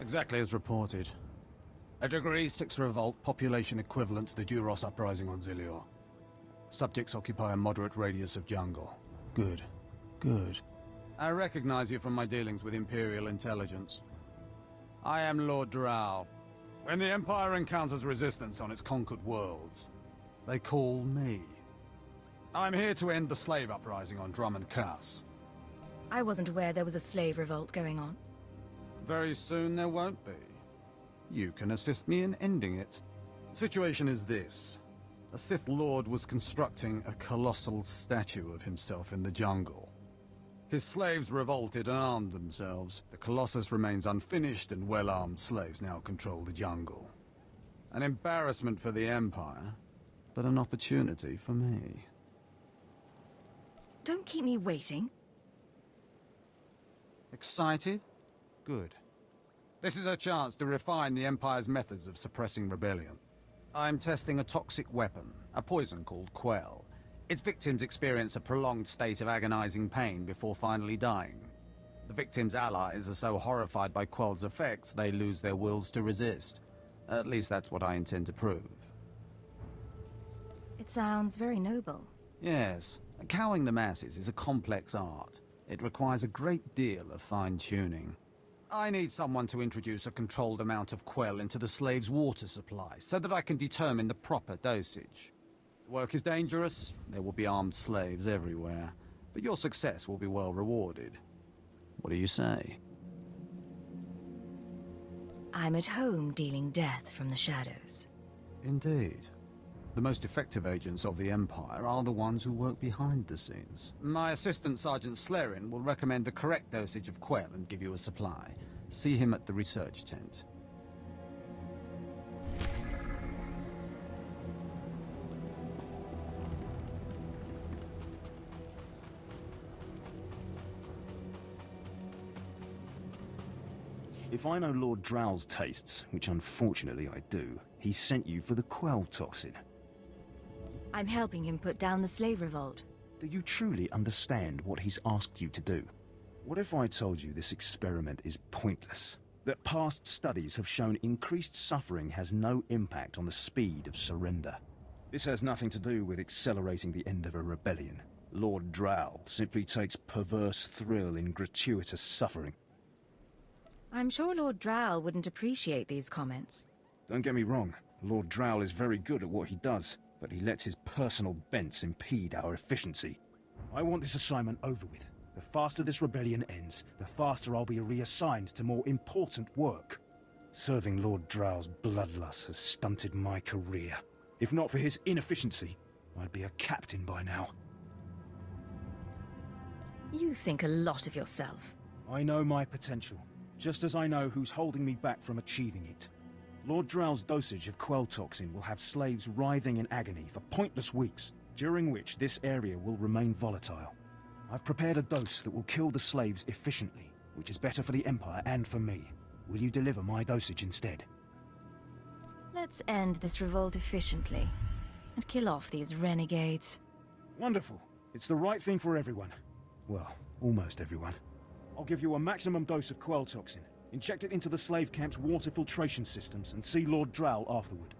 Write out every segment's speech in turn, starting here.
Exactly as reported. A Degree 6 revolt, population equivalent to the Duros uprising on Zilior. Subjects occupy a moderate radius of jungle. Good. Good. I recognize you from my dealings with Imperial intelligence. I am Lord Drow. When the Empire encounters resistance on its conquered worlds, they call me. I'm here to end the slave uprising on Dromund Kaas. I wasn't aware there was a slave revolt going on. Very soon there won't be. You can assist me in ending it. The situation is this. A Sith Lord was constructing a colossal statue of himself in the jungle. His slaves revolted and armed themselves. The Colossus remains unfinished, and well-armed slaves now control the jungle. An embarrassment for the Empire, but an opportunity for me. Don't keep me waiting. Excited? Good. This is a chance to refine the Empire's methods of suppressing rebellion. I'm testing a toxic weapon, a poison called Quell. Its victims experience a prolonged state of agonizing pain before finally dying. The victims' allies are so horrified by Quell's effects, they lose their wills to resist. At least that's what I intend to prove. It sounds very noble. Yes. Cowing the masses is a complex art. It requires a great deal of fine-tuning. I need someone to introduce a controlled amount of Quell into the slaves' water supply, so that I can determine the proper dosage. The work is dangerous, there will be armed slaves everywhere, but your success will be well rewarded. What do you say? I'm at home dealing death from the shadows. Indeed. The most effective agents of the Empire are the ones who work behind the scenes. My assistant Sergeant Slerin will recommend the correct dosage of Quell and give you a supply. See him at the research tent. If I know Lord Drow's tastes, which unfortunately I do, he sent you for the Quell toxin. I'm helping him put down the slave revolt. Do you truly understand what he's asked you to do? What if I told you this experiment is pointless? That past studies have shown increased suffering has no impact on the speed of surrender. This has nothing to do with accelerating the end of a rebellion. Lord Drow simply takes perverse thrill in gratuitous suffering. I'm sure Lord Drow wouldn't appreciate these comments. Don't get me wrong, Lord Drow is very good at what he does, but he lets his personal bents impede our efficiency. I want this assignment over with. The faster this rebellion ends, the faster I'll be reassigned to more important work. Serving Lord Drow's bloodlust has stunted my career. If not for his inefficiency, I'd be a captain by now. You think a lot of yourself. I know my potential, just as I know who's holding me back from achieving it. Lord Drow's dosage of Quell toxin will have slaves writhing in agony for pointless weeks, during which this area will remain volatile. I've prepared a dose that will kill the slaves efficiently, which is better for the Empire and for me. Will you deliver my dosage instead? Let's end this revolt efficiently, and kill off these renegades. Wonderful. It's the right thing for everyone. Well, almost everyone. I'll give you a maximum dose of Quell toxin. Inject it into the slave camp's water filtration systems and see Lord Drow afterward.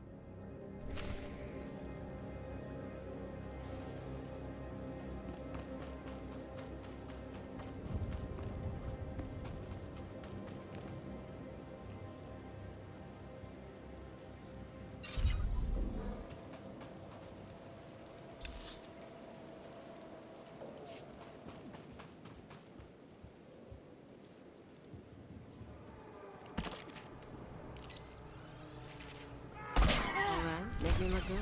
Make me look good.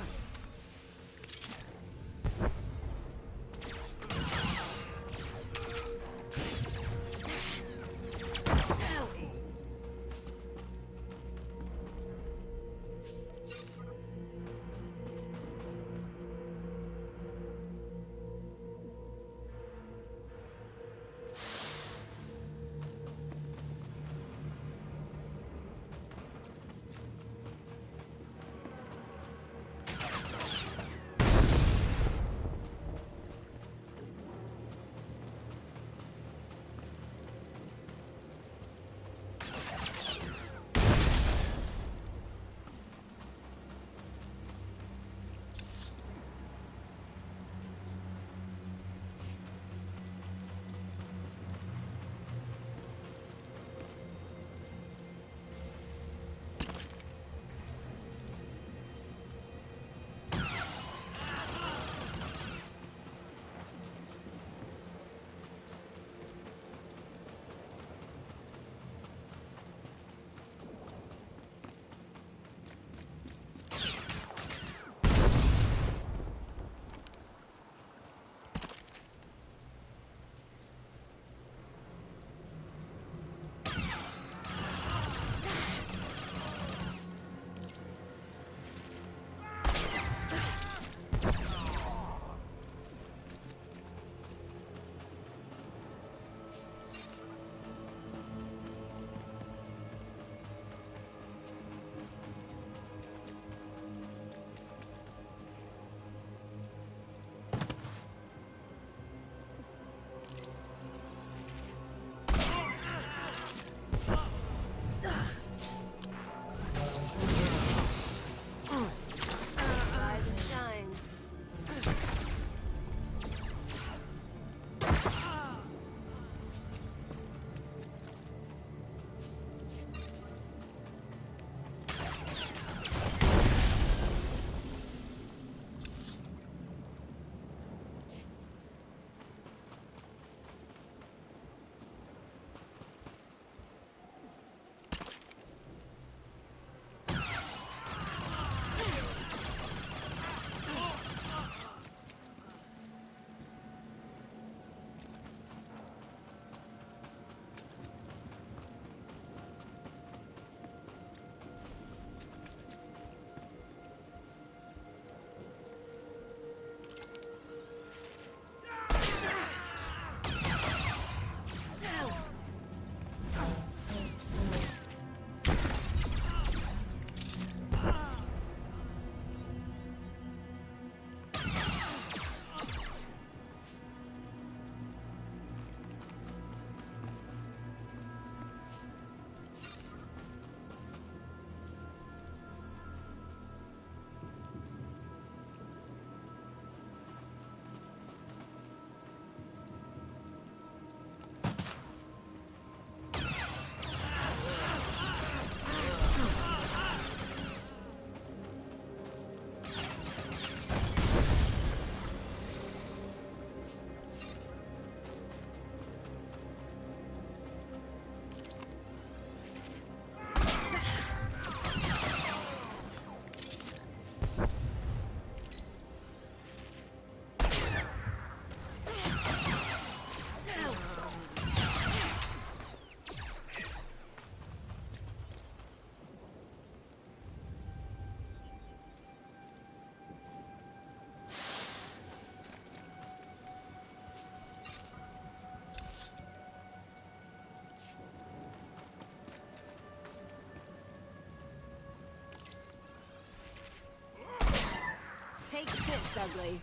make this ugly.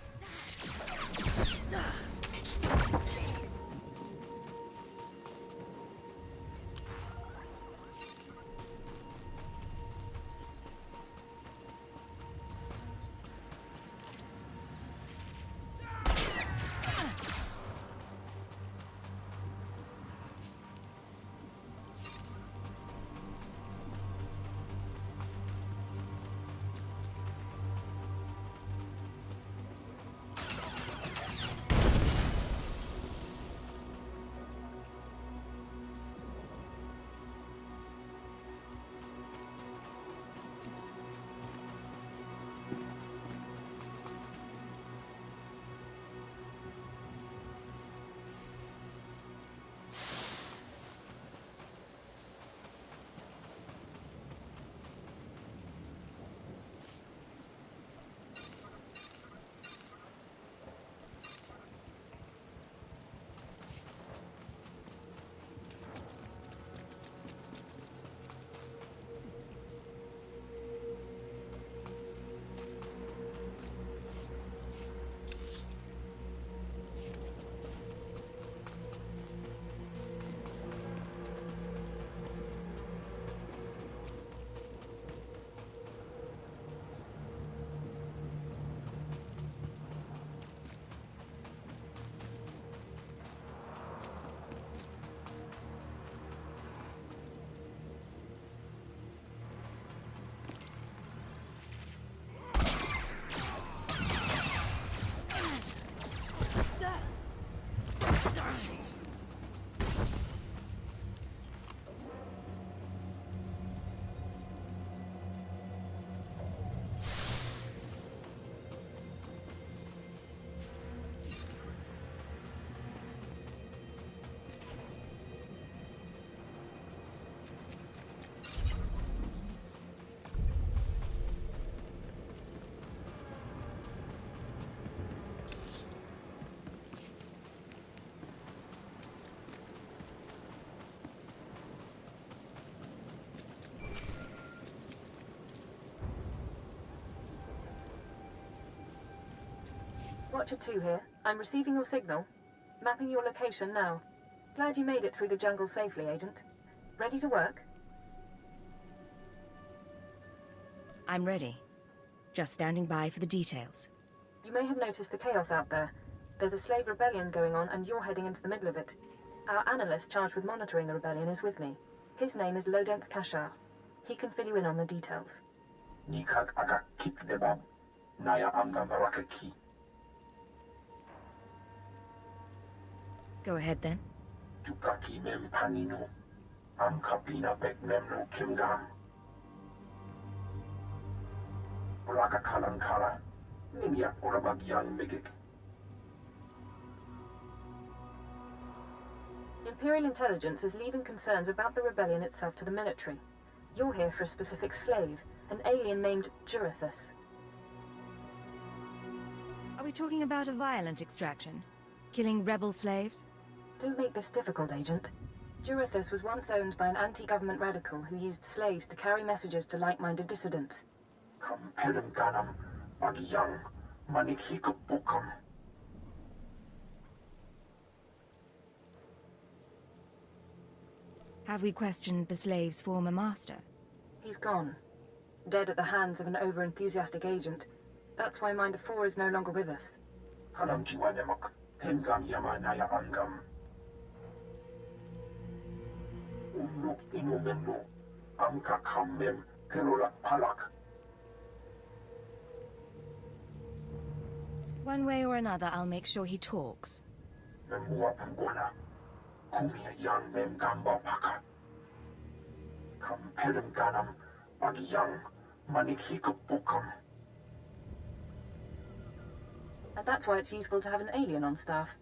Watcher 2 here. I'm receiving your signal. Mapping your location now. Glad you made it through the jungle safely, Agent. Ready to work? I'm ready. Just standing by for the details. You may have noticed the chaos out there. There's a slave rebellion going on and you're heading into the middle of it. Our analyst charged with monitoring the rebellion is with me. His name is Lodenth Kashar. He can fill you in on the details. Go ahead then. Imperial intelligence is leaving concerns about the rebellion itself to the military. You're here for a specific slave, an alien named Jurithus. Are we talking about a violent extraction? Killing rebel slaves? Don't make this difficult, Agent. Jurithus was once owned by an anti-government radical who used slaves to carry messages to like-minded dissidents. Have we questioned the slave's former master? He's gone. Dead at the hands of an over-enthusiastic agent. That's why Minder 4 is no longer with us. One way or another, I'll make sure he talks. And that's why it's useful to have an alien on staff.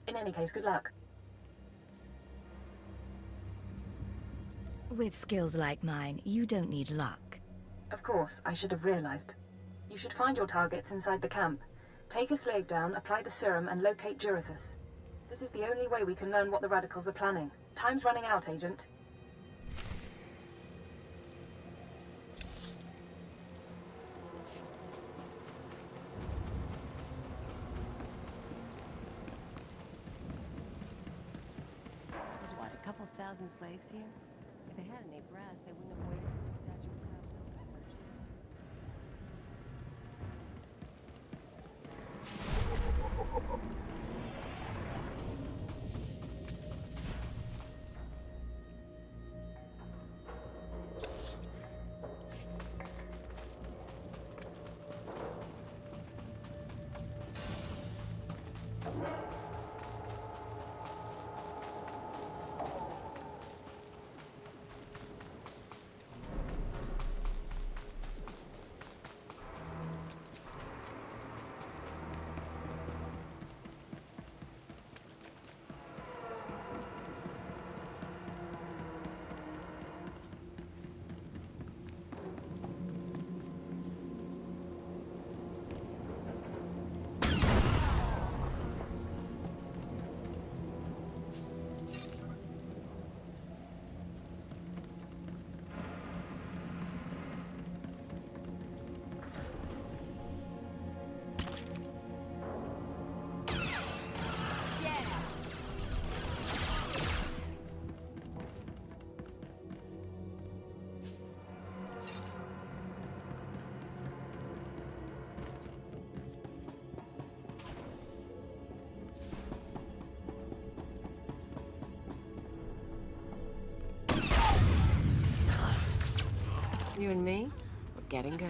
In any case, good luck. With skills like mine, you don't need luck. Of course, I should have realized. You should find your targets inside the camp. Take a slave down, apply the serum, and locate Jurithus. This is the only way we can learn what the radicals are planning. Time's running out, Agent. couple thousand slaves here? If they had any brass, they wouldn't have waited till the statue was half built to start shooting. You and me, we're getting good.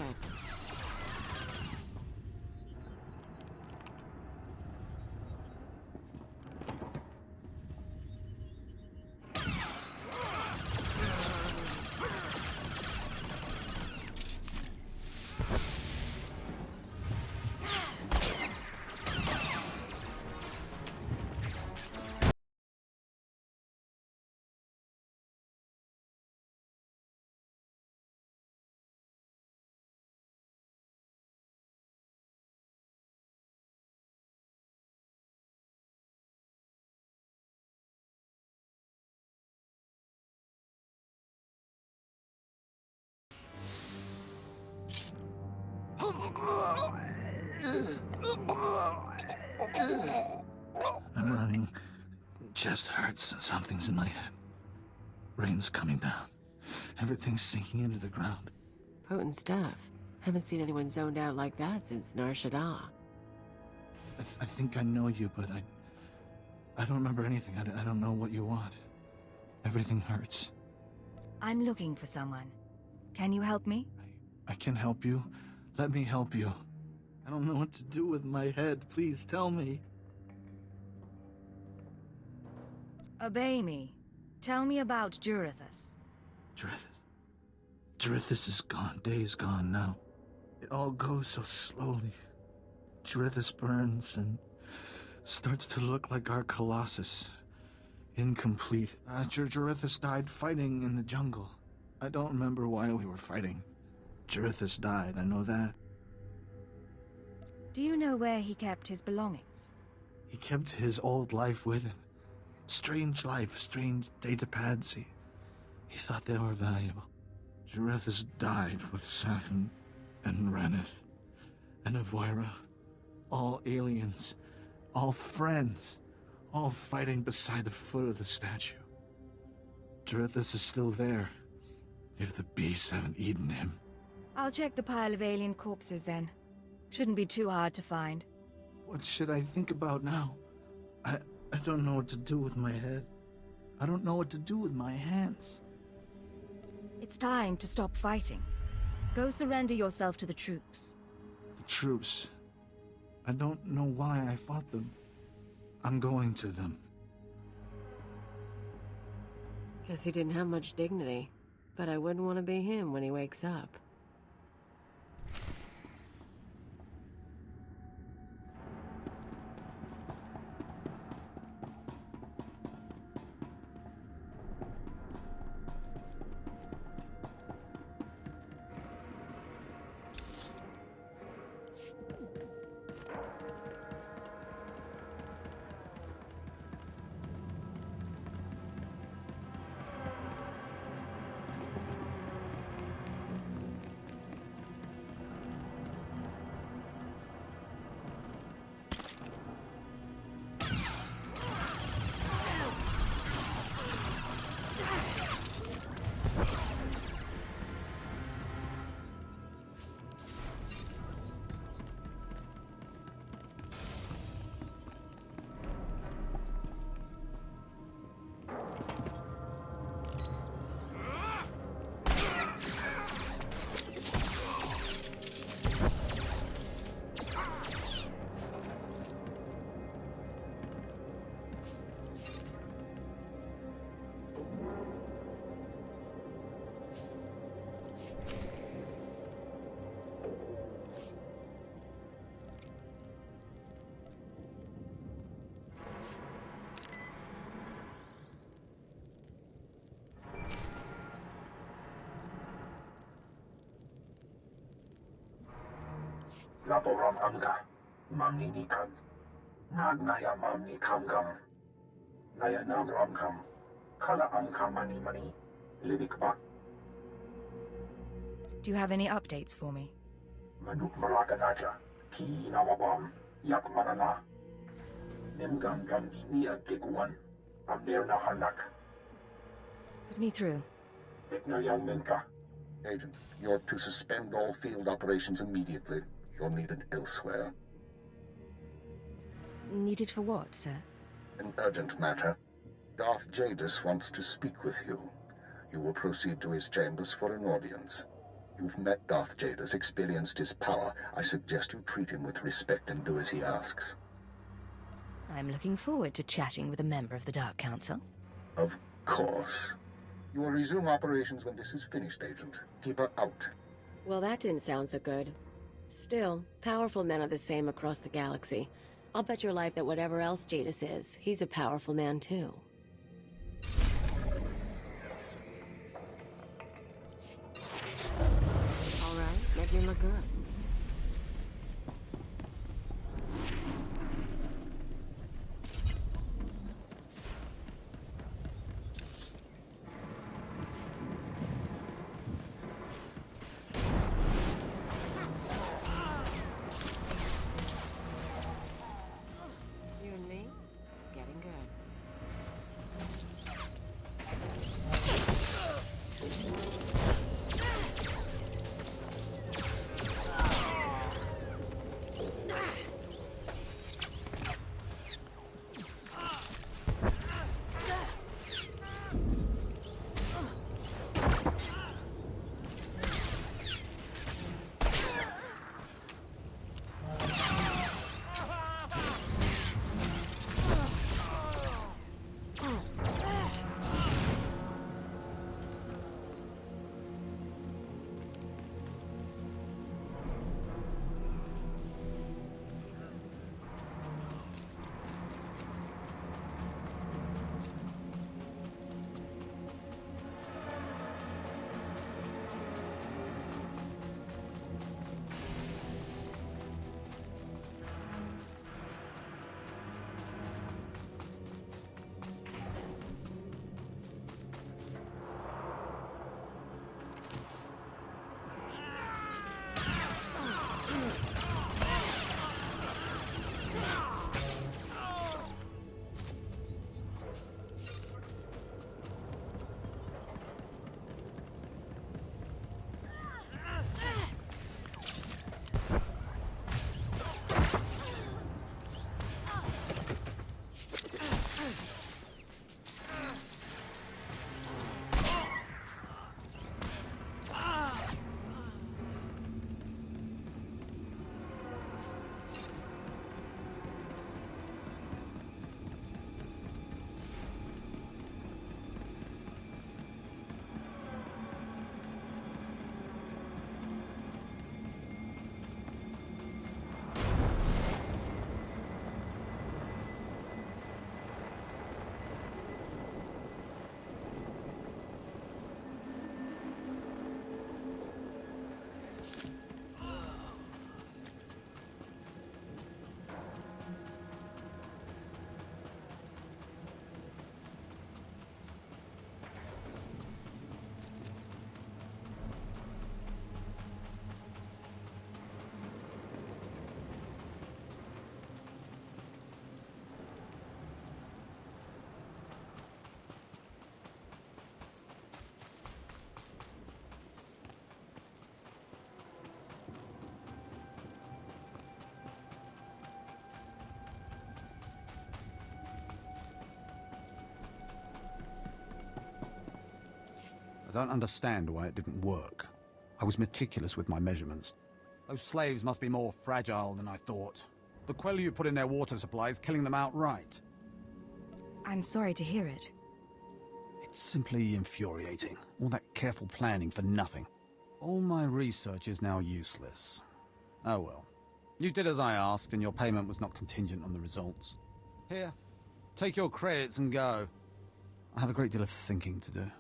I'm running. Chest hurts. Something's in my head. Rain's coming down. Everything's sinking into the ground. Potent stuff. Haven't seen anyone zoned out like that since SWTOR. I think I know you, but I don't remember anything. I don't know what you want. Everything hurts. I'm looking for someone. Can you help me? I can help you. Let me help you. I don't know what to do with my head. Please tell me. Obey me. Tell me about Jurithus. Jurithus is gone. Days gone now. It all goes so slowly. Jurithus burns and starts to look like our Colossus. Incomplete. Jurithus died fighting in the jungle. I don't remember why we were fighting. Jurithus died, I know that. Do you know where he kept his belongings? He kept his old life with him. Strange life, strange datapads. He thought they were valuable. Jurithus died with Safin and Ranith and Avoira. All aliens, all friends, all fighting beside the foot of the statue. Jurithus is still there, if the beasts haven't eaten him. I'll check the pile of alien corpses then. Shouldn't be too hard to find. What should I think about now? I don't know what to do with my head. I don't know what to do with my hands. It's time to stop fighting. Go surrender yourself to the troops. The troops. I don't know why I fought them. I'm going to them. Guess he didn't have much dignity. But I wouldn't want to be him when he wakes up. Laboram amka, mamni nikad. Nagnaya mamni kamgam. Naya namram kam. Kala amka mani mani. Lidikba. Do you have any updates for me? Manuk marakanaja. Ki nawabam. Yak manana. Nimgam gam ni agiguan. Amner na hanak. Put me through. Igna yang minka. Agent, you're to suspend all field operations immediately. You're needed elsewhere. Needed for what, sir? An urgent matter. Darth Jadis wants to speak with you. You will proceed to his chambers for an audience. You've met Darth Jadis, experienced his power. I suggest you treat him with respect and do as he asks. I'm looking forward to chatting with a member of the Dark Council. Of course. You will resume operations when this is finished, Agent. Keep her out. Well, that didn't sound so good. Still, powerful men are the same across the galaxy. I'll bet your life that whatever else Jadis is, he's a powerful man too. All right, make me look good. You and me, getting good. I don't understand why it didn't work. I was meticulous with my measurements. Those slaves must be more fragile than I thought. The Quellu put in their water supply is killing them outright. I'm sorry to hear it. It's simply infuriating. All that careful planning for nothing. All my research is now useless. Oh well. You did as I asked, and your payment was not contingent on the results. Here, take your credits and go. I have a great deal of thinking to do.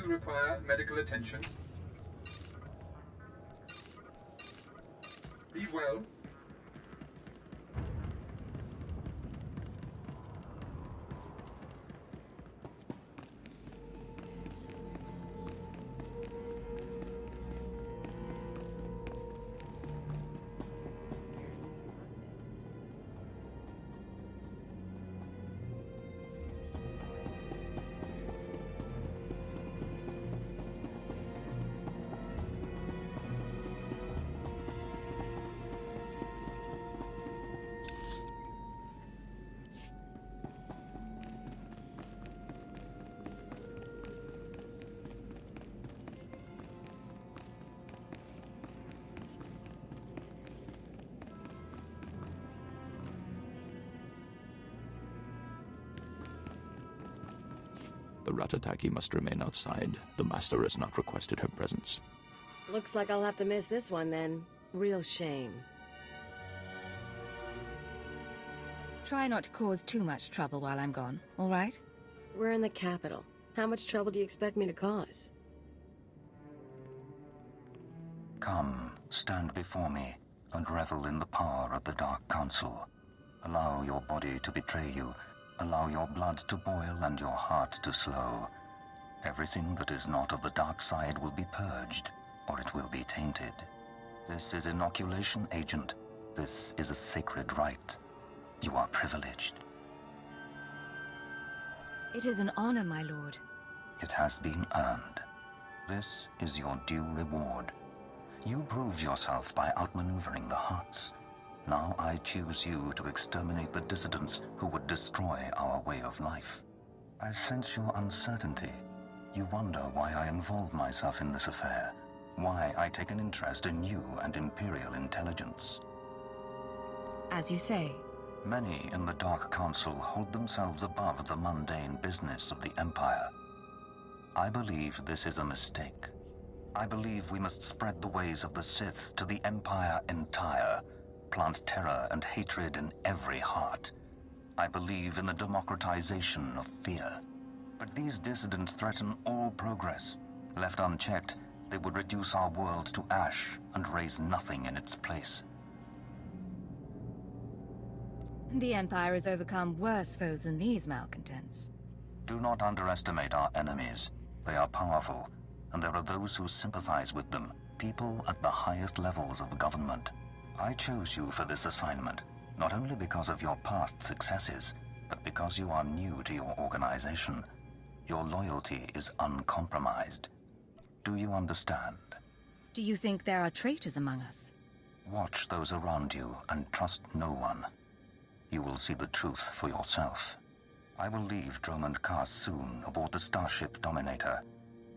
you require medical attention? Be well. The Ratataki must remain outside. The Master has not requested her presence. Looks like I'll have to miss this one then. Real shame. Try not to cause too much trouble while I'm gone, all right? We're in the capital. How much trouble do you expect me to cause? Come, stand before me, and revel in the power of the Dark Council. Allow your body to betray you. Allow your blood to boil and your heart to slow. Everything that is not of the dark side will be purged, or it will be tainted. This is inoculation, Agent. This is a sacred rite. You are privileged. It is an honor, my lord. It has been earned. This is your due reward. You proved yourself by outmaneuvering the Hearts. Now I choose you to exterminate the dissidents who would destroy our way of life. I sense your uncertainty. You wonder why I involve myself in this affair, why I take an interest in you and Imperial intelligence. As you say. Many in the Dark Council hold themselves above the mundane business of the Empire. I believe this is a mistake. I believe we must spread the ways of the Sith to the Empire entire. Plant terror and hatred in every heart. I believe in the democratization of fear. But these dissidents threaten all progress. Left unchecked, they would reduce our world to ash and raise nothing in its place. The Empire has overcome worse foes than these malcontents. Do not underestimate our enemies. They are powerful, and there are those who sympathize with them, people at the highest levels of government. I chose you for this assignment, not only because of your past successes, but because you are new to your organization. Your loyalty is uncompromised. Do you understand? Do you think there are traitors among us? Watch those around you and trust no one. You will see the truth for yourself. I will leave Dromund Kaas soon aboard the starship Dominator.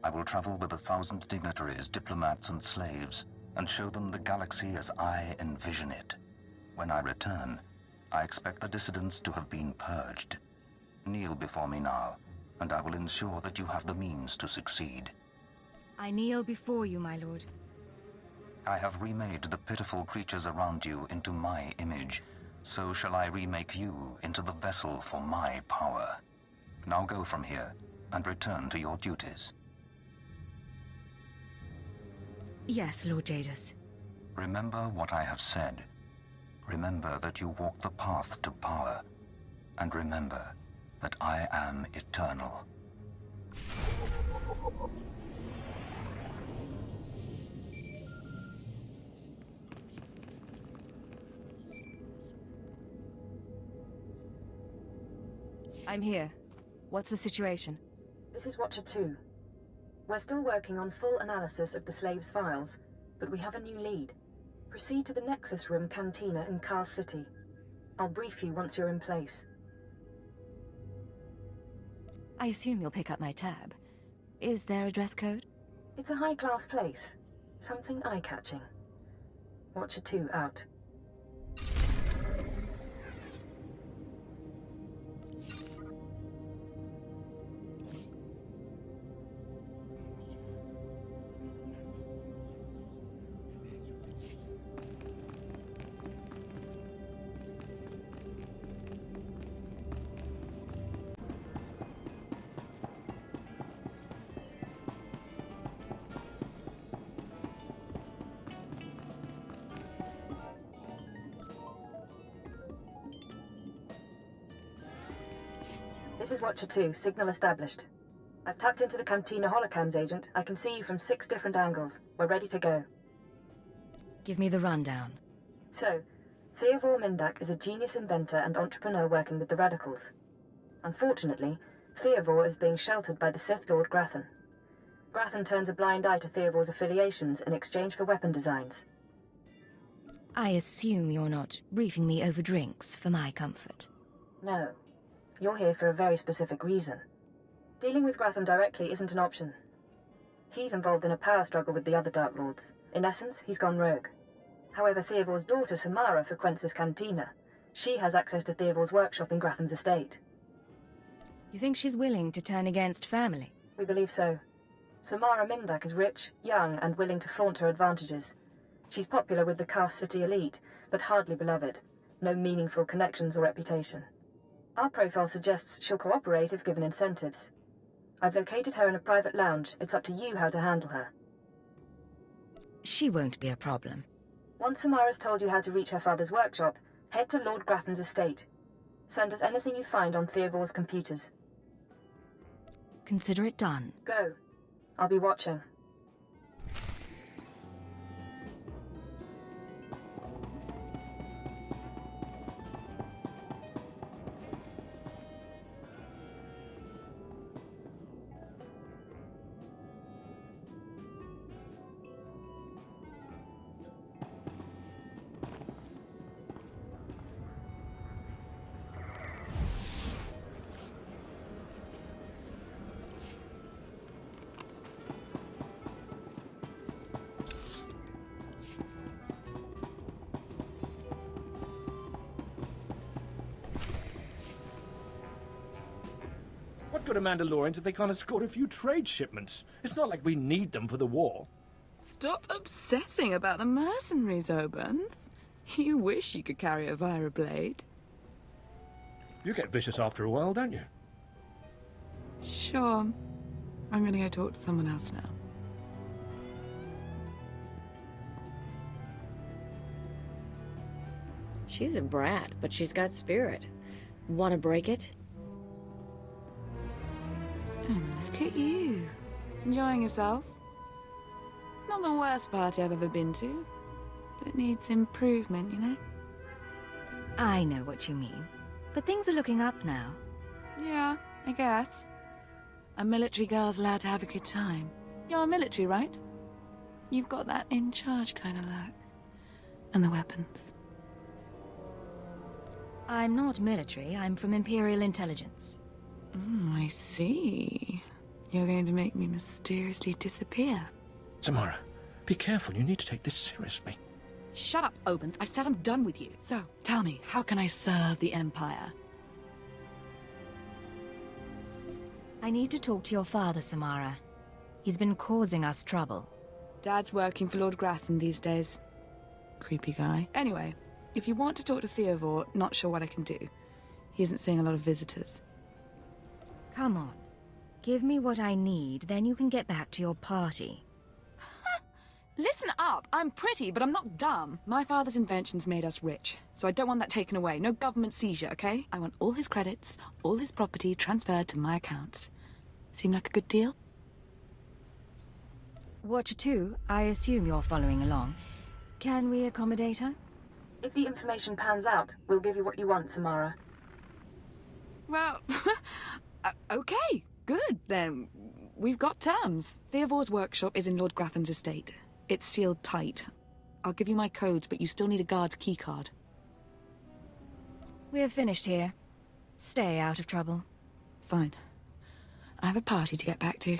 I will travel with 1,000 dignitaries, diplomats, and slaves, and show them the galaxy as I envision it. When I return, I expect the dissidents to have been purged. Kneel before me now, and I will ensure that you have the means to succeed. I kneel before you, my lord. I have remade the pitiful creatures around you into my image. So shall I remake you into the vessel for my power. Now go from here, and return to your duties. Yes, Lord Jadis. Remember what I have said. Remember that you walk the path to power. And remember that I am eternal. I'm here. What's the situation? This is Watcher 2. We're still working on full analysis of the slaves' files, but we have a new lead. Proceed to the Nexus Room Cantina in Kaas City. I'll brief you once you're in place. I assume you'll pick up my tab. Is there a dress code? It's a high-class place. Something eye-catching. Watcher 2 out. This is Watcher 2, signal established. I've tapped into the Cantina holocams agent. I can see you from 6 different angles. We're ready to go. Give me the rundown. So, Theovor Mindak is a genius inventor and entrepreneur working with the Radicals. Unfortunately, Theovor is being sheltered by the Sith Lord Grathan. Grathan turns a blind eye to Theovor's affiliations in exchange for weapon designs. I assume you're not briefing me over drinks for my comfort. No. You're here for a very specific reason. Dealing with Grathan directly isn't an option. He's involved in a power struggle with the other Dark Lords. In essence, he's gone rogue. However, Theovor's daughter Samara frequents this cantina. She has access to Theovor's workshop in Grathan's estate. You think she's willing to turn against family? We believe so. Samara Mindak is rich, young, and willing to flaunt her advantages. She's popular with the Kaas city elite, but hardly beloved. No meaningful connections or reputation. Our profile suggests she'll cooperate if given incentives. I've located her in a private lounge. It's up to you how to handle her. She won't be a problem. Once Samara's told you how to reach her father's workshop, head to Lord Grathan's estate. Send us anything you find on Theovor's computers. Consider it done. Go. I'll be watching. What good are Mandalorians if they can't escort a few trade shipments? It's not like we need them for the war. Stop obsessing about the mercenaries, Obanth. You wish you could carry a Vira blade. You get vicious after a while, don't you? Sure. I'm gonna go talk to someone else now. She's a brat, but she's got spirit. Want to break it? And look at you. Enjoying yourself? It's not the worst party I've ever been to, but it needs improvement, you know? I know what you mean, but things are looking up now. Yeah, I guess. A military girl's allowed to have a good time. You're military, right? You've got that in charge kind of look. And the weapons. I'm not military, I'm from Imperial intelligence. I see. You're going to make me mysteriously disappear. Samara, be careful. You need to take this seriously. Shut up, Obanth. I said I'm done with you. So, tell me, how can I serve the Empire? I need to talk to your father, Samara. He's been causing us trouble. Dad's working for Lord Grathan these days. Creepy guy. Anyway, if you want to talk to Theovor, not sure what I can do. He isn't seeing a lot of visitors. Come on. Give me what I need, then you can get back to your party. Listen up! I'm pretty, but I'm not dumb. My father's inventions made us rich, so I don't want that taken away. No government seizure, okay? I want all his credits, all his property transferred to my accounts. Seem like a good deal? Watcher 2, I assume you're following along. Can we accommodate her? If the information pans out, we'll give you what you want, Samara. Well, okay, good, then. We've got terms. Theovor's workshop is in Lord Grathan's estate. It's sealed tight. I'll give you my codes, but you still need a guard's keycard. We're finished here. Stay out of trouble. Fine. I have a party to get back to.